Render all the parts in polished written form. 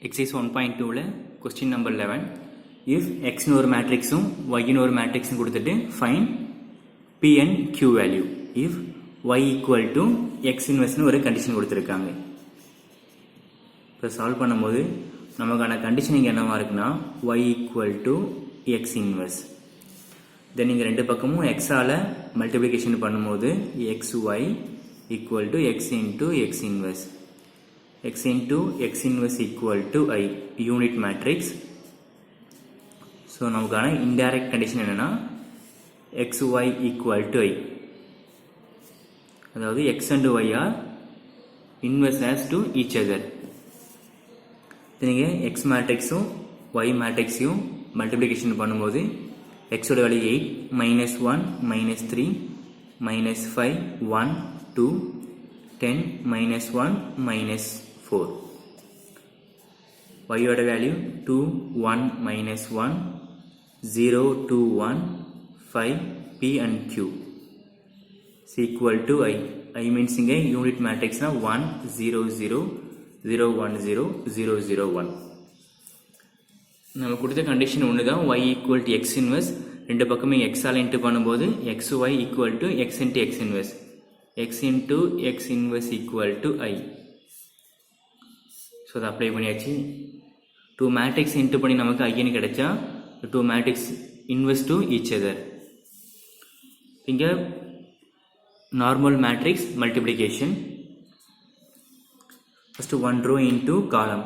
Exercise 1.2 question number 11. If x னு ஒரு மேட்ரிக்ஸும் y னு ஒரு மேட்ரிக்ஸும் கொடுத்துட்டு find p and q value. If y equal to x inverse னு ஒரு கண்டிஷன் கொடுத்துருக்காங்க. இப்போ சால்வ் பண்ணும்போது நமக்கான கண்டிஷன் இங்கே என்னவா இருக்குன்னா y equal to x inverse. தென் இங்கே ரெண்டு பக்கமும் x ஆல மல்டிப்ளிகேஷன் பண்ணும்போது xy equal to x into x inverse. X into x inverse equal to I unit matrix. So நமக்கான indirect condition என்னன்னா xy equal to I. அதாவது x and y are inverse as to each other. நீங்க x matrixும் y matrixையும் multiplication பண்ணும்போது x ஓட value 8 minus 1 minus 3 minus 5 1 2 10 minus 1 minus 4. Y oda value 2 1 minus 1 0 2 1 5 p and q is equal to I. I means inge unit matrix na 1 0 0 0 1 0 0 0 1. நம்ம கொடுத்த condition ஒன்று தான் y equal to x inverse. ரெண்டு பக்கமே x all into பண்ணும்போது xy equal to x into x inverse. X into x inverse equal to I. So அதை apply பண்ணியாச்சு. Two matrix into பண்ணி நமக்கு ஐன்னு கிடைச்சா two matrix inverse to each other. இங்கே normal matrix multiplication. First one row into column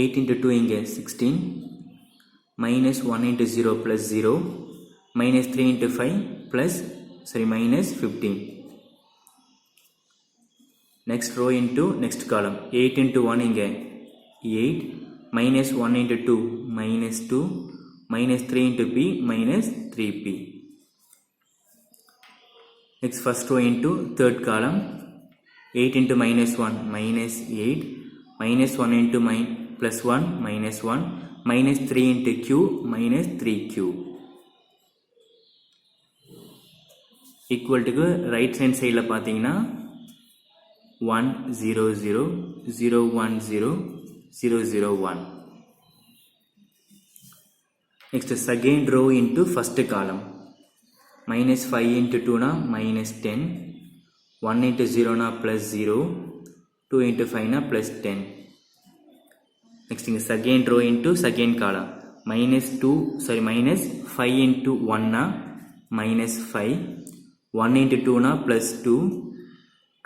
8 into 2 இங்கே 16 minus 1 into 0 plus 0 minus 3 into 5 plus minus 15. Next row into next column 8 into 1 inge 8 minus 1 into 2 minus 2 minus 3 into p minus 3p. Next first row into third column 8 into minus 1 minus 8 minus 1 into plus 1 minus 1 minus 3 into q minus 3q equal to right hand side la pathina 1 0 0 0 1 0 0 0 1. Next second row into first column minus 5 into 2 na minus 10 1 into 0 na plus 0 2 into 5 na plus 10. Next second row into second column minus 5 into 1 na minus 5 1 into 2 na plus 2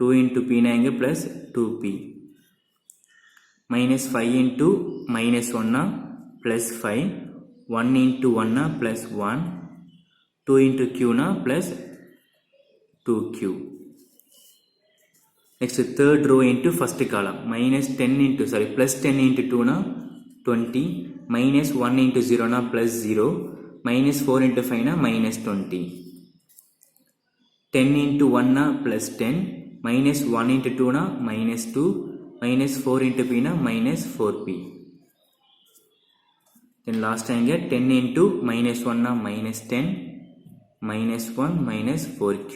2 into p na inge plus 2p minus 5 into minus 1 na plus 5 1 into 1 na plus 1 2 into q na plus 2q. Next third row into first column plus 10 into 2 na 20 minus 1 into 0 na plus 0 minus 4 into 5 na minus 20 10 into 1 na plus 10 minus 1 into 2 na minus 2 minus 4 into p na minus 4p. Then last time here 10 into minus 1 na minus 10 minus 1 minus 4q.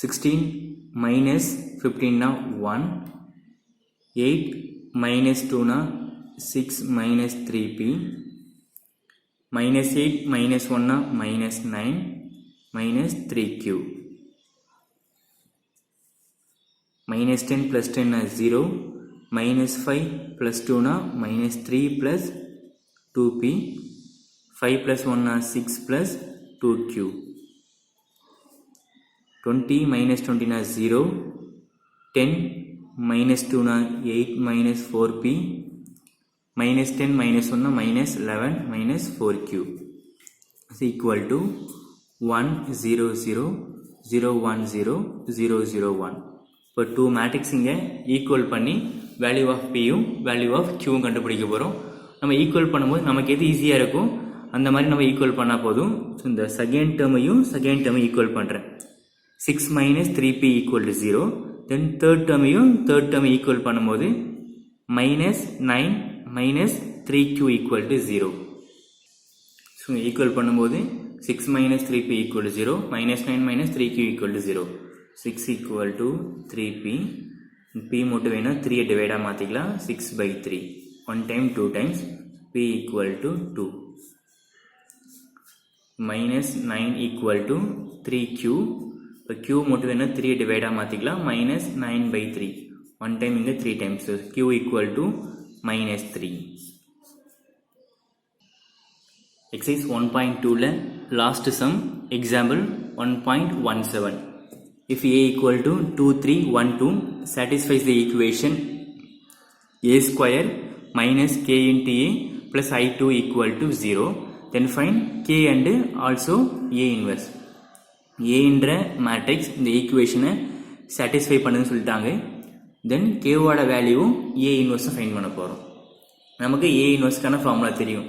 16 minus 15 na 1 8 minus 2 na 6 minus 3p minus 8 minus 1 na minus 9 minus 3q minus 10 plus 10 na 0 minus 5 plus 2 na minus 3 plus 2p 5 plus 1 na 6 plus 2q 20 minus 20 na 0 10 minus 2 na 8 minus 4p minus 10 minus 1 na minus 11 minus 4q is equal to 1 0 0 0 1 0 0 0 1. இப்போ two matrix இங்கே equal பண்ணி value of பியும் value of கியூவும் கண்டுபிடிக்க போகிறோம். நம்ம equal பண்ணும்போது நமக்கு எது ஈஸியாக இருக்கும் அந்த மாதிரி நம்ம ஈக்குவல் பண்ணால் போதும். ஸோ இந்த செகண்ட் டேர்மையும் ஈக்குவல் பண்ணுறேன். 6 minus 3p equal to 0. Then third term equal பண்ணும்போது minus 9 minus 3q equal to 0. So equal பண்ணும்போது 6 minus 3p equal to 0 minus 9 minus 3q equal to 0. 6 equal to 3p. p மட்டும் வேணும் 3 டிவைடா மாத்திக்கலாம் 6/3. 1 time 2 times p equal to 2. minus 9 equal to 3q. இப்போ q மட்டும் வேணும் 3 டிவைடா மாத்திக்கலாம் minus 9/3. 1 time இங்க 3 times. So q equal to minus 3. Exercise 1.2ல last sum example 1.17. If a equal to 2, 3, 1, 2 satisfies the equation a square minus k into a plus I2 equal to 0, then find k and also a inverse. a என்ற matrix இந்த equation satisfy பண்ணுன்னு சொல்லிட்டாங்க. then k ஓட value a inverse find பண்ண போறோம். நமக்கு a inverseக்கான formula தெரியும்.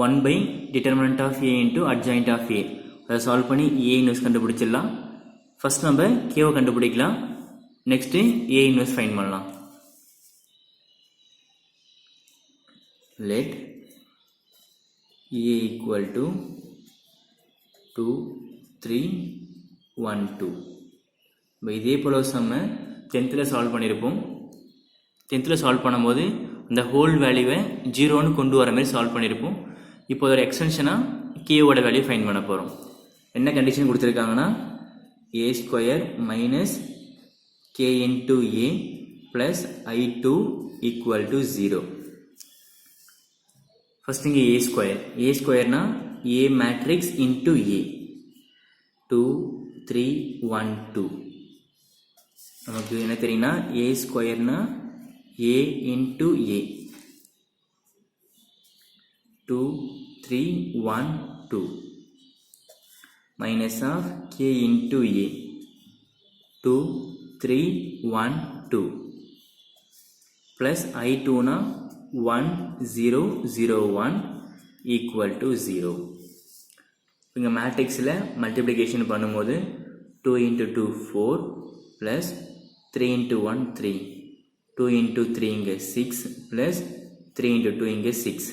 1 by determinant of a into adjoint of a. அதை சால்வ் பண்ணி a inverse கண்டுபிடிச்சிடலாம். ஃபர்ஸ்ட் நம்ம k கண்டுபிடிக்கலாம். நெக்ஸ்ட் a inverse ஃபைண்ட் பண்ணலாம். let a equal to 2, 3, 1, 2. இதே போல சம்ம 10th சால்வ் பண்ணியிருப்போம். 10th சால்வ் பண்ணும்போது இந்த ஹோல் வேல்யூவை 0ன்னு கொண்டு வர மாதிரி சால்வ் பண்ணியிருப்போம். இப்போ ஒரு எக்ஸ்டென்ஷனாக கேவோட வேல்யூ ஃபைண்ட் பண்ண போகிறோம். என்ன கண்டிஷன் கொடுத்துருக்காங்கன்னா a square minus k into a plus I2 equal to 0. First இங்கே a ஸ்கொயர்னா a matrix into a 2, 3, 1, 2. நமக்கு என்ன தெரியும்னா a ஸ்கொயர்னா a into a 2, 3, 1, 2 minus of k into a 2, 3, 1, 2 plus I2 na 1, 0, 0, 1 equal to 0. இங்க மேட்ரிக்ஸில் multiplication பண்ணும்போது 2 into 2 4 plus 3 into 1 3 2 into 3 இங்க 6 plus 3 into 2 இங்க 6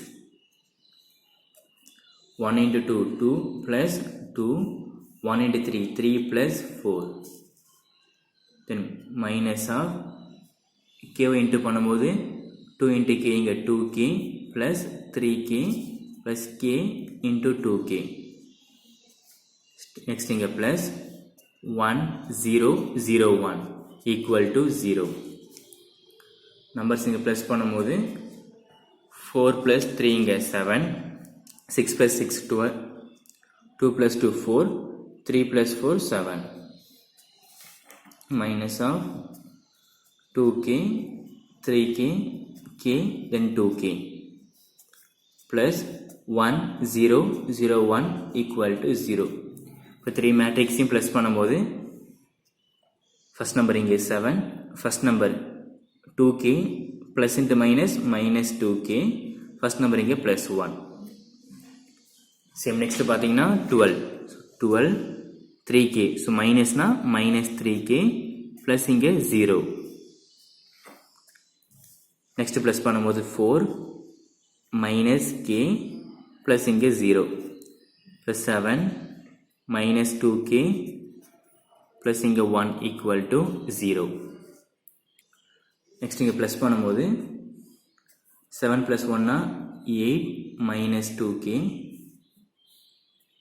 1 into 2 2 plus 2 1 into 3 3 plus 4 then minus of k into பண்ணும்போது 2 into k இங்க 2k plus 3k plus k into 2k. Next இங்க plus 1 0 0 1 equal to 0. Numbers இங்க plus பண்ணும்போது 4 plus 3 இங்க 7 6 plus 6 12 2 plus 2 4 3 plus 4 7 minus of 2k 3k k then 2k plus 1 0 0 1 equal to 0. இப்போ 3 மேட்ரிக்ஸையும் plus பண்ணும்போது first number இங்கே 7 first number 2k plus into minus minus 2k first number இங்கே plus 1. Same next பார்த்தீங்கன்னா 12 3k so மைனஸ்னா minus 3k plus இங்கே 0. Next plus பண்ணும்போது 4 minus k plus இங்கே 0 plus 7 minus 2k plus இங்கே 1 equal to 0. Next இங்கே plus பண்ணும்போது 7 plus 1னா 8 minus 2k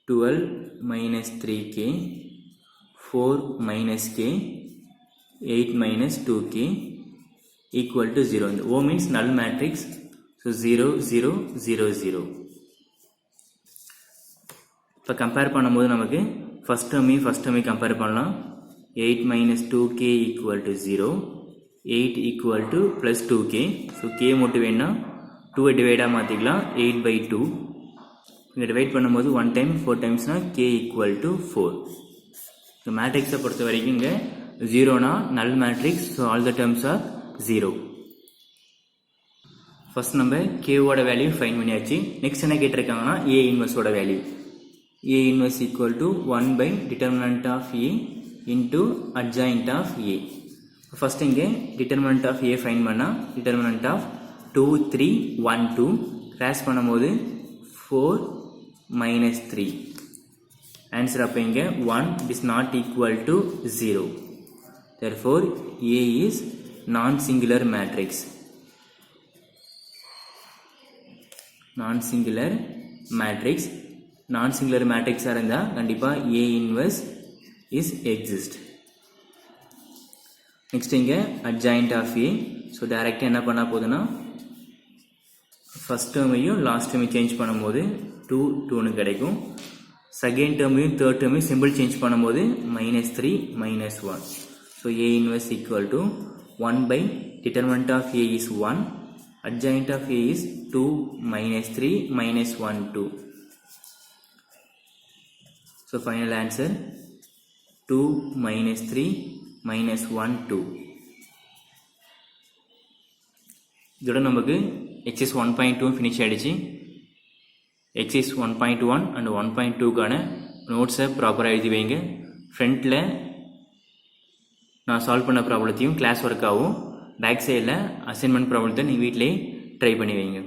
12 minus 3k 4 minus k 8 minus 2k equal to 0. இந்த O means null matrix. So 0 0 0 0. இப்போ compare பண்ணும்போது நமக்கு ஃபர்ஸ்ட் டேர்மை கம்பேர் பண்ணலாம். 8 minus 2k equal to 0 8 equal to plus 2k. So k மட்டும் வேணா 2 டிவைடாக மாற்றிக்கலாம் 8/2. இங்கே டிவைட் பண்ணும்போது 1 time 4 timesனா k equal to 4. இந்த மேட்ரிக்ஸை பொறுத்த வரைக்கும் இங்கே 0னா null matrix. So all the terms are 0. First நம்ம k ஓட வேல்யூ ஃபைண்ட் பண்ணியாச்சு. நெக்ஸ்ட் என்ன கேட்டிருக்காங்கன்னா a இன்வர்ஸோட வேல்யூ. a inverse equal to 1 by determinant of a into adjoint of a. First இங்கே determinant of a ஃபைண்ட் பண்ணா determinant of 2 3 1 2 கிராஸ் பண்ணும்போது 4 minus 3. ஆன்சர் அப்போ இங்கே 1 is not equal to 0. therefore A is non-singular matrix. Non-singular matrix. Non-singular matrix இருந்தா கண்டிப்பா A inverse is exist. next இங்க adjoint of A. so direct என்ன பண்ணா போதுனா first termையும் last termையும் change பண்ணும்போது 2 2 கிடைக்கும். second termையும் third termையும் symbol change பண்ணும்போது -3 -1. so A inverse equal to 1 by determinant of A is 1, adjoint of A is 2 -3 -1 2. so final answer 2 -3 -1 2. இதோட நமக்கு exercise 1.2 finish ஆயிடுச்சு. exercise 1.1 and 1.2 கான நோட்ஸை ப்ராப்பராக எழுதி வைங்க. ஃப்ரண்ட்டில் நான் சால்வ் பண்ண ப்ராப்ளத்தையும் கிளாஸ் ஒர்க்காகவும் பேக் சைடில் அசைன்மெண்ட் ப்ராப்ளத்தை நீங்கள் வீட்டிலே ட்ரை பண்ணி வைங்க.